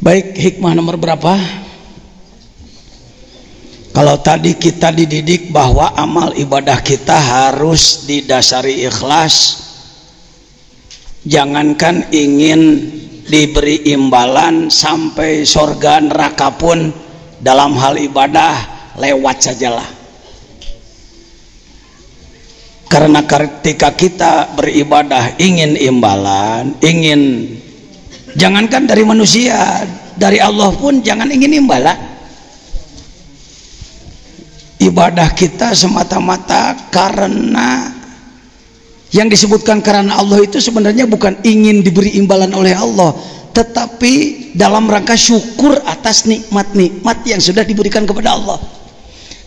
Baik, hikmah nomor berapa? Kalau tadi kita dididik bahwa amal ibadah kita harus didasari ikhlas, jangankan ingin diberi imbalan sampai surga neraka pun dalam hal ibadah lewat sajalah. Karena ketika kita beribadah ingin imbalan, jangankan dari manusia, dari Allah pun jangan ingin imbalan. Ibadah kita semata-mata karena yang disebutkan karena Allah itu sebenarnya bukan ingin diberi imbalan oleh Allah, tetapi dalam rangka syukur atas nikmat-nikmat yang sudah diberikan kepada Allah.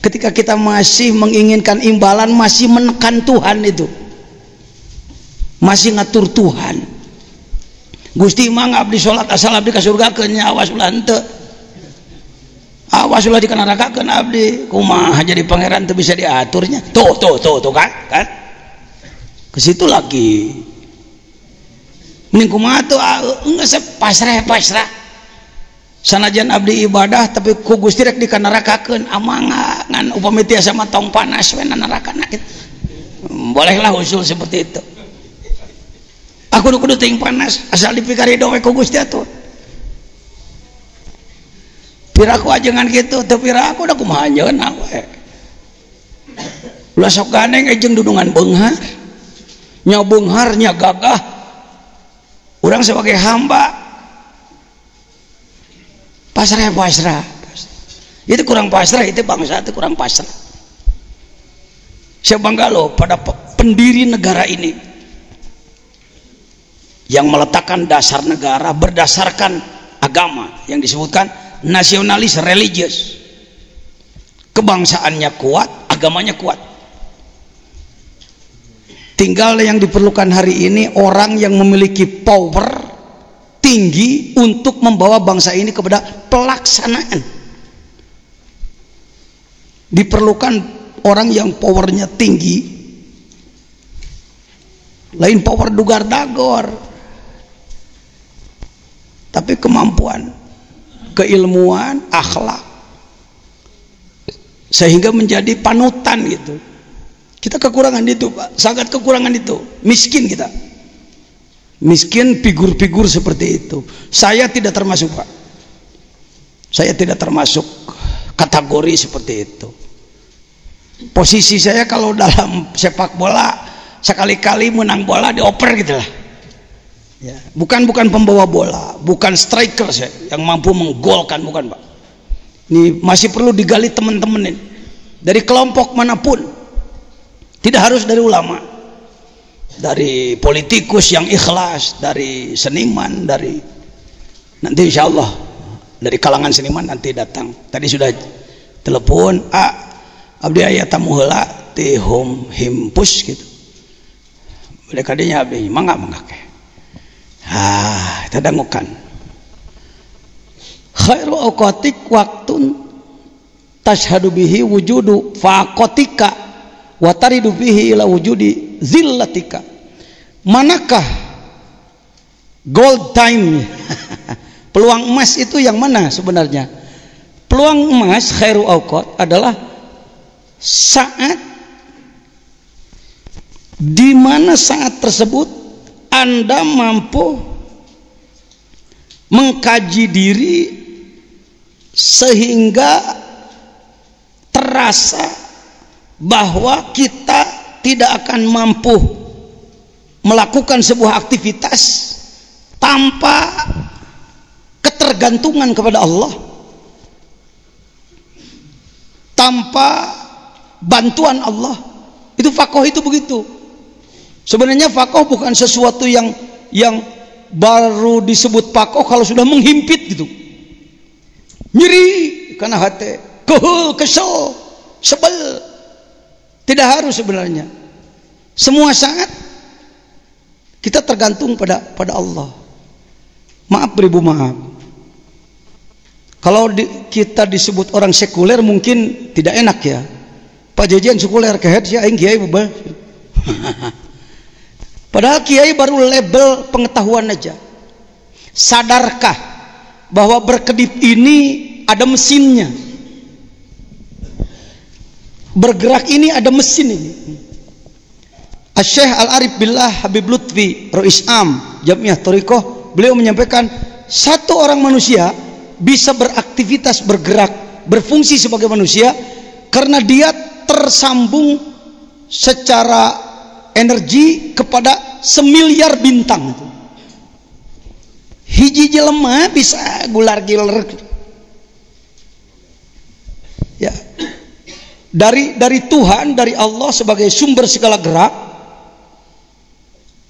Ketika kita masih menginginkan imbalan, masih menekan Tuhan, itu masih ngatur Tuhan. Gusti mah abdi sholat asal abdi ka surga keun nya, awas ulah henteu, awas ulah dikanarakakeun abdi, kumaha jadi pangeran teu bisa diaturnya. Tuh kan ke situ lagi. Mending kumaha tuh geus pasrah. Sanajan abdi ibadah tapi ku Gusti rek dikanarakakeun, amangga ngan upami tiasa mah tong panas we narakana kitu. Bolehlah usul seperti itu. Aku kudu ting panas asal dipikarido we ku Gusti atuh. Piraku ajengan gitu, teu piraku da kumaha anjeunna we. Ulah sok gandeng ejeng dudungan beunghar. Nya beunghar nya gagah. Urang sebagai hamba pasrah. Itu kurang pasrah, itu bangsa itu kurang pasrah. Saya bangga loh pada pendiri negara ini yang meletakkan dasar negara berdasarkan agama yang disebutkan nasionalis religius. Kebangsaannya kuat, agamanya kuat. Tinggal yang diperlukan hari ini orang yang memiliki power tinggi untuk membawa bangsa ini kepada pelaksanaan. Diperlukan orang yang powernya tinggi, lain power dugar dagor, tapi kemampuan, keilmuan, akhlak, sehingga menjadi panutan gitu. Kita kekurangan itu, Pak, sangat kekurangan itu. Miskin kita, miskin figur-figur seperti itu. Saya tidak termasuk, Pak. Saya tidak termasuk kategori seperti itu. Posisi saya kalau dalam sepak bola sekali-kali menang bola dioper gitu lah. Ya, bukan pembawa bola, bukan striker saya yang mampu menggolkan, bukan, Pak. Ini masih perlu digali teman-teman ini dari kelompok manapun. Tidak harus dari ulama, dari politikus yang ikhlas, dari seniman, dari nanti insya Allah dari kalangan seniman nanti datang. Tadi sudah telepon, abdi aya tamu heula ti home himpus gitu. Mereka dinya abdi mangga ke. Kita dangukan. Khairu awqatik waktun tashhadu bihi wujudu faqatika wa taridu fihi ila wujudi zillatika. Manakah gold time? Peluang emas itu yang mana sebenarnya? Peluang emas khairu awqat adalah saat di mana saat tersebut Anda mampu mengkaji diri sehingga terasa bahwa kita tidak akan mampu melakukan sebuah aktivitas tanpa ketergantungan kepada Allah, tanpa bantuan Allah. Itu faqih itu begitu. Sebenarnya faqih bukan sesuatu yang baru disebut faqih kalau sudah menghimpit gitu, nyeri karena hati, kesel, sebel. Tidak harus sebenarnya. Semua saat kita tergantung pada Allah. Maaf beribu maaf. Kalau kita disebut orang sekuler mungkin tidak enak ya. Pak Jajan sekuler kehet sih aing kiai bebal. Padahal kiai baru label pengetahuan aja. Sadarkah bahwa berkedip ini ada mesinnya, bergerak ini ada mesin ini. Syekh Al-Arif Billah Habib Lutfi Rais Am Jamiah Thariqah, beliau menyampaikan satu orang manusia bisa beraktivitas, bergerak, berfungsi sebagai manusia karena dia tersambung secara energi kepada semiliar bintang. Hiji jelema bisa gular-giler ya, dari Tuhan, dari Allah sebagai sumber segala gerak,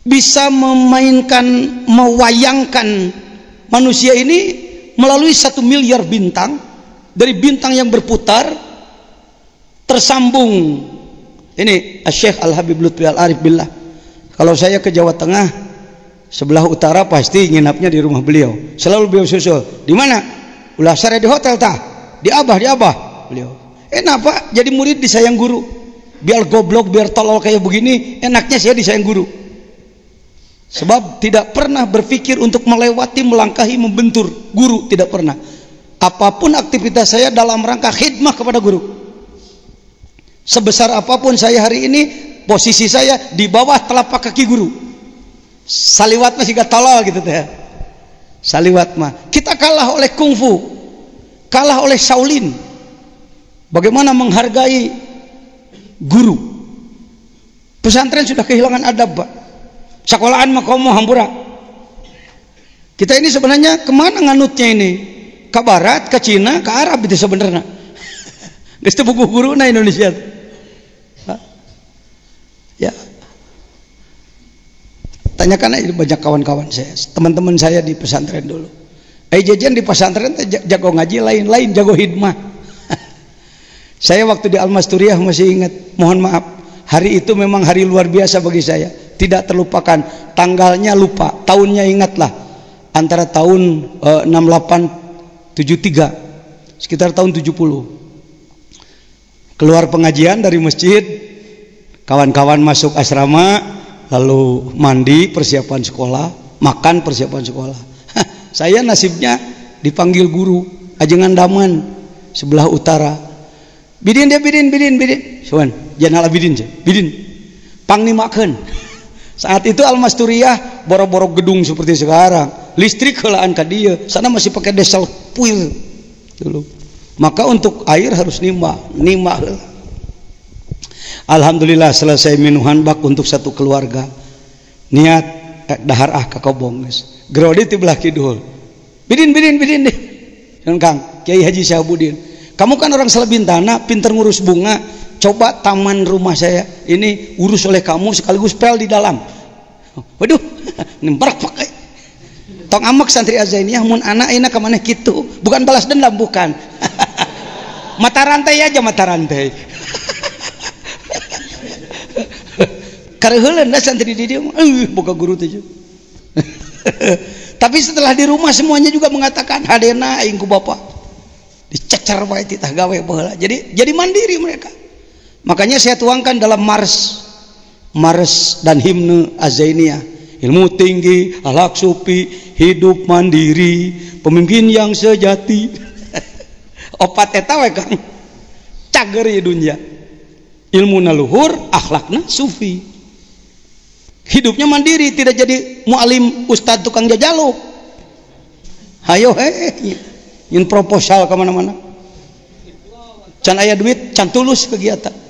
bisa memainkan, mewayangkan manusia ini melalui 1 miliar bintang, dari bintang yang berputar tersambung. Ini Syekh Al-Habib Lutfi Al-Arif Billah. Kalau saya ke Jawa Tengah sebelah utara pasti nginapnya di rumah beliau, selalu beliau susul. Di mana? Ulah sare di hotel tah, di Abah beliau. Enak Pak, jadi murid disayang guru. Biar goblok, biar tolol kayak begini, enaknya saya disayang guru. Sebab tidak pernah berpikir untuk melewati, melangkahi, membentur guru, tidak pernah. Apapun aktivitas saya dalam rangka khidmah kepada guru. Sebesar apapun saya hari ini, posisi saya di bawah telapak kaki guru. Saliwat masih gak tolol gitu teh. Saliwat mah. Kita kalah oleh kungfu, kalah oleh Shaolin. Bagaimana menghargai guru? Pesantren sudah kehilangan adab, Pak. Sekolahan mah komo hampura. Kita ini sebenarnya kemana nganutnya ini? Ke barat, ke Cina, ke Arab itu sebenarnya. Geus teu buku guru na Indonesia. Ya. Tanyakan aja banyak kawan-kawan saya, teman-teman saya di pesantren dulu. Jajan di pesantren jago ngaji, lain-lain jago hidmah. Saya waktu di Al-Masturiah masih ingat, mohon maaf, hari itu memang hari luar biasa bagi saya. Tidak terlupakan, tanggalnya lupa, tahunnya ingatlah, antara tahun 68 73, sekitar tahun 70. Keluar pengajian dari masjid, kawan-kawan masuk asrama, lalu mandi persiapan sekolah, makan persiapan sekolah. Saya nasibnya dipanggil guru ajengan daman sebelah utara. Bidin dia bidin. Soan, jangan bidin pangnimakeun. Saat itu Al-Masturiah boro-boro gedung seperti sekarang, listrik heulaan ka dieu, sana masih pakai diesel puir dulu. Maka untuk air harus nimba heula. Alhamdulillah selesai minuhan bak untuk satu keluarga. Niat dahar ka kobong geus. Gerodi ti belah kidul. Bidin deh. Kang Kiai Haji Syahabudin. Kamu kan orang Salabintana, pinter ngurus bunga. Coba taman rumah saya ini urus oleh kamu sekaligus pel di dalam. Waduh, nembarak pakai. Tong amak santri Azainiyah mun anak ayeuna ka maneh kitu. Bukan balas dendam, bukan. Mata rantai aja, mata rantai. Kareuheuleun da santri di dieu boga guru teh. Tapi setelah di rumah semuanya juga mengatakan hadena aing ku bapak. Dicecer bae titah gawe baheula. Jadi mandiri mereka. Makanya saya tuangkan dalam mars dan himne Azainiyah, ilmu tinggi, akhlak sufi, hidup mandiri, pemimpin yang sejati. Opat eta we Kang. Cager di dunia. Ilmuna luhur, akhlakna sufi. Hidupnya mandiri, tidak jadi mualim ustad tukang jajalo. Hayo nyin proposal kemana-mana. Can aya duit, can tulus kegiatan.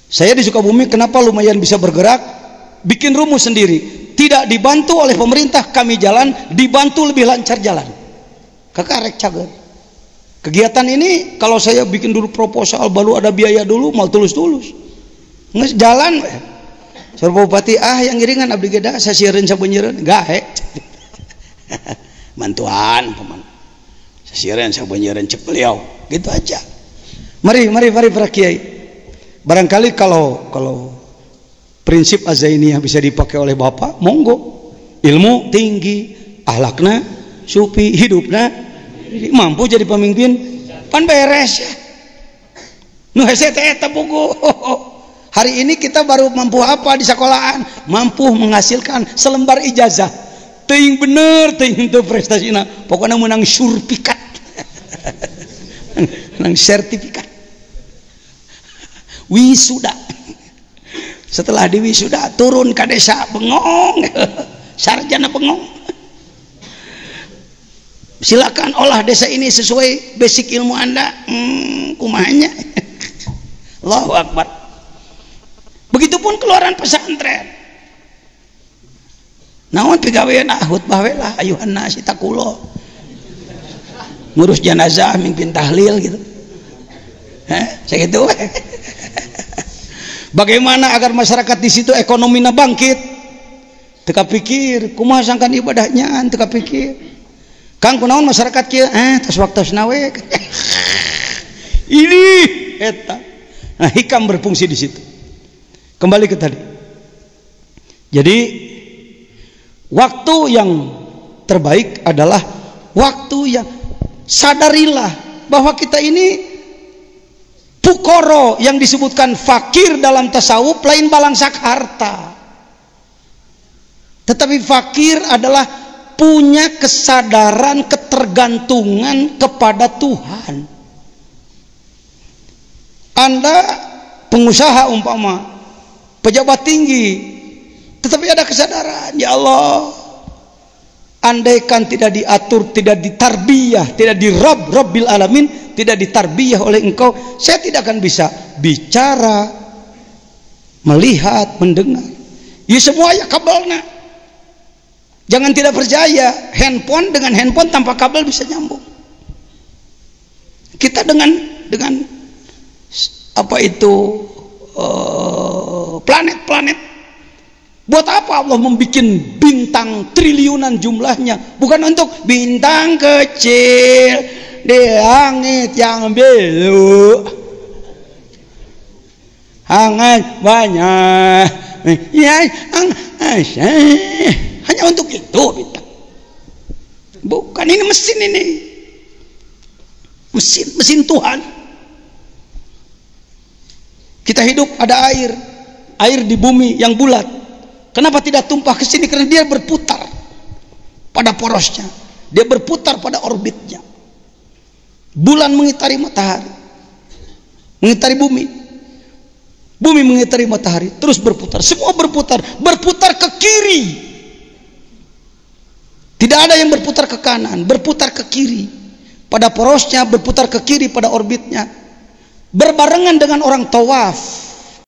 Saya di Sukabumi kenapa lumayan bisa bergerak, bikin rumus sendiri, tidak dibantu oleh pemerintah, kami jalan, dibantu lebih lancar jalan. Kekarek cager. Kegiatan ini kalau saya bikin dulu proposal, baru ada biaya dulu, mal tulus-tulus. Nges jalan, Sarwa Bupati yang ngiringan abdi geda, saya siereun sabeunyereun, gahe. Mantuan paman. Saya siereun sabeunyereun cek beliau, gitu aja. Mari para kiai. Barangkali kalau prinsip Azainiyah bisa dipakai oleh Bapak, monggo. Ilmu tinggi, akhlakna sufi, hidupna mampu jadi pemimpin, pan beres ya. Nu hese teh eta bogo. Hari ini kita baru mampu apa di sekolahan? Mampu menghasilkan selembar ijazah. teuing bener teuing itu prestasina pokoknya menang surpikat menang sertifikat wisuda. Setelah diwisuda turun ke desa bengong sarjana bengong, silakan olah desa ini sesuai basic ilmu anda. Kumahnya Allahu Akbar. Begitupun keluaran pesantren, naon pigawean khutbah we lah ayuhan nasi takulo ngurus jenazah mimpin tahlil gitu, segitu. Bagaimana agar masyarakat di situ ekonominya bangkit? Teka pikir, kumaha sangkan ibadahnya, teka pikir. Kang kunaon masyarakat kieu? Tas waktosna we. Ini eta. Nah, hikam berfungsi di situ. Kembali ke tadi. Jadi waktu yang terbaik adalah waktu yang sadarilah bahwa kita ini fukoro, yang disebutkan fakir dalam tasawuf lain balangsak harta, tetapi fakir adalah punya kesadaran ketergantungan kepada Tuhan. Anda pengusaha umpama pejabat tinggi, tetapi ada kesadaran, ya Allah, andaikan tidak diatur, tidak ditarbiyah, tidak Rabbil alamin, tidak ditarbiyah oleh engkau, saya tidak akan bisa bicara, melihat, mendengar. Ya semua ya kabelnya. Jangan tidak percaya, handphone dengan handphone tanpa kabel bisa nyambung. Kita dengan apa itu planet-planet. Buat apa Allah membuat bintang triliunan jumlahnya? Bukan untuk bintang kecil di langit yang biru, hangat banyak, ya, hanya untuk itu bintang. Bukan, ini mesin, ini mesin Tuhan. Kita hidup ada air di bumi yang bulat. Kenapa tidak tumpah ke sini? Karena dia berputar pada porosnya, dia berputar pada orbitnya. Bulan mengitari matahari, mengitari bumi, bumi mengitari matahari, terus berputar, semua berputar ke kiri. Tidak ada yang berputar ke kanan, berputar ke kiri pada porosnya, berputar ke kiri pada orbitnya. Berbarengan dengan orang tawaf.